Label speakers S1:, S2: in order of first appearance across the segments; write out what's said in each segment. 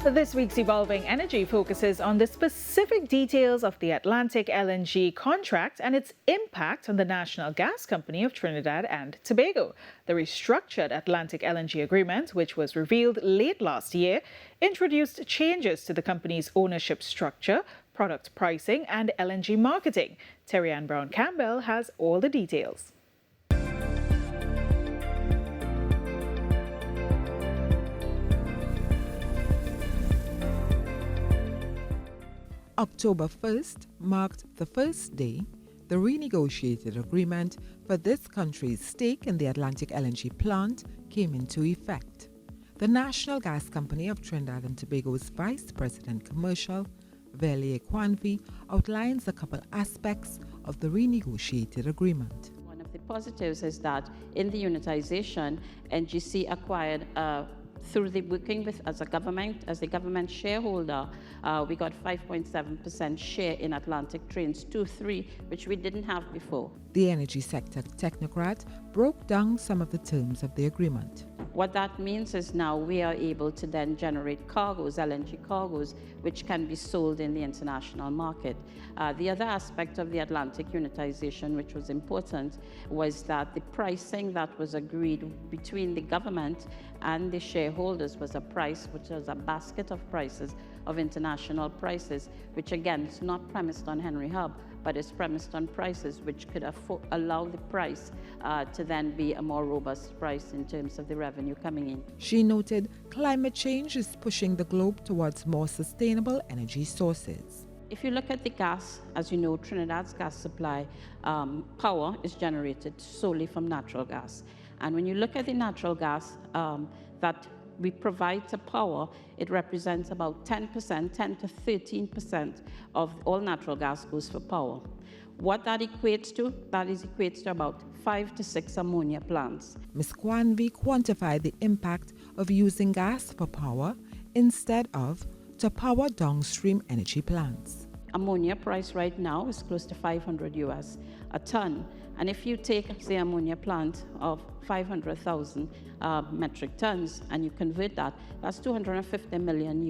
S1: This week's Evolving Energy focuses on the specific details of the Atlantic LNG contract and its impact on the National Gas Company of Trinidad and Tobago. The restructured Atlantic LNG Agreement, which was revealed late last year, introduced changes to the company's ownership structure, product pricing and LNG marketing. Terry Ann Brown-Campbell has all the details.
S2: October 1st marked the first day the renegotiated agreement for this country's stake in the Atlantic LNG plant came into effect. The National Gas Company of Trinidad and Tobago's Vice President Commercial, Veli Ekwanvi, outlines a couple aspects of the renegotiated agreement.
S3: One of the positives is that in the unitization, NGC acquired through the working with as the government shareholder, we got 5.7% share in Atlantic Trains 2-3, which we didn't have before.
S2: The energy sector technocrat broke down some of the terms of the agreement.
S3: What that means is now we are able to then generate cargoes, LNG cargoes, which can be sold in the international market. The other aspect of the Atlantic unitization, which was important, was that the pricing that was agreed between the government and the shareholders was a price which was a basket of prices of international prices, which again is not premised on Henry Hub, but is premised on prices which could allow the price to then be a more robust price in terms of the revenue coming in.
S2: She noted climate change is pushing the globe towards more sustainable energy sources.
S3: If you look at the gas, as you know, Trinidad's gas supply power is generated solely from natural gas. And when you look at the natural gas that we provide to power, it represents about 10%, 10 to 13% of all natural gas goes for power. What that equates to? That equates to about 5 to 6 ammonia plants.
S2: Ms. Kwanvi quantified the impact of using gas for power instead of to power downstream energy plants.
S3: Ammonia price right now is close to $500 a ton. And if you take the ammonia plant of 500,000 metric tons and you convert that, that's $250 million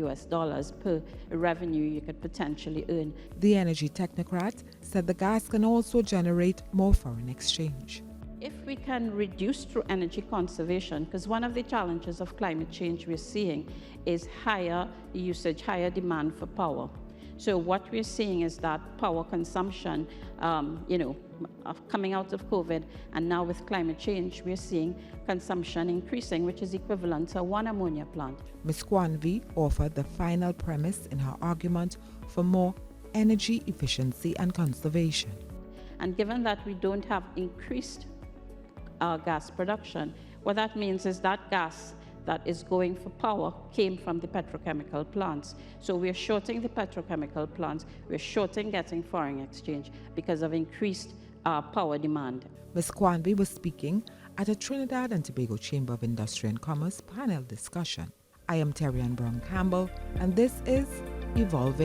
S3: per revenue you could potentially earn.
S2: The energy technocrat said the gas can also generate more foreign exchange.
S3: If we can reduce through energy conservation, because one of the challenges of climate change we're seeing is higher usage, higher demand for power. So what we're seeing is that power consumption, coming out of COVID and now with climate change, we're seeing consumption increasing, which is equivalent to one ammonia plant.
S2: Ms. Kwanvi offered the final premise in her argument for more energy efficiency and conservation.
S3: And given that we don't have increased gas production, what that means is that gas that is going for power came from the petrochemical plants. So we're shorting the petrochemical plants, we're shorting getting foreign exchange because of increased power demand.
S2: Ms. Kwanvi was speaking at a Trinidad and Tobago Chamber of Industry and Commerce panel discussion. I am Terry Ann Brown-Campbell, and this is Evolving